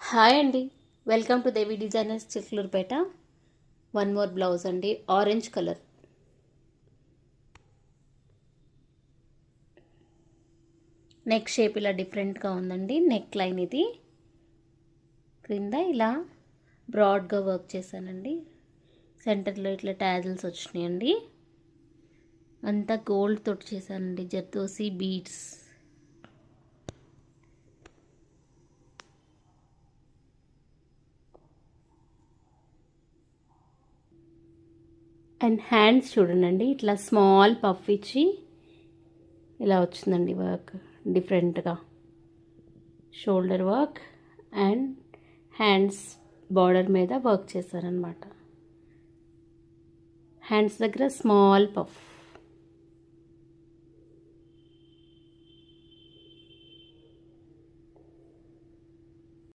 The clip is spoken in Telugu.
హాయ్ అండి. Welcome to Devi designers Chilukurupeta. One more blouse అండి, ఆరెంజ్ కలర్. నెక్ షేప్ ఇలా డిఫరెంట్గా ఉందండి. నెక్ లైన్ ఇది క్రింద ఇలా బ్రాడ్గా వర్క్ చేశానండి. సెంటర్లో ఇట్లా టాజిల్స్ వచ్చినాయండి. అంతా గోల్డ్ తోటి చేశానండి, జర్దోసి బీడ్స్. అండ్ హ్యాండ్స్ చూడండి, ఇట్లా స్మాల్ పఫ్ ఇచ్చి ఇలా వచ్చిందండి వర్క్ డిఫరెంట్గా. Shoulder work and hands border మీద వర్క్ చేశారనమాట. హ్యాండ్స్ దగ్గర స్మాల్ పఫ్.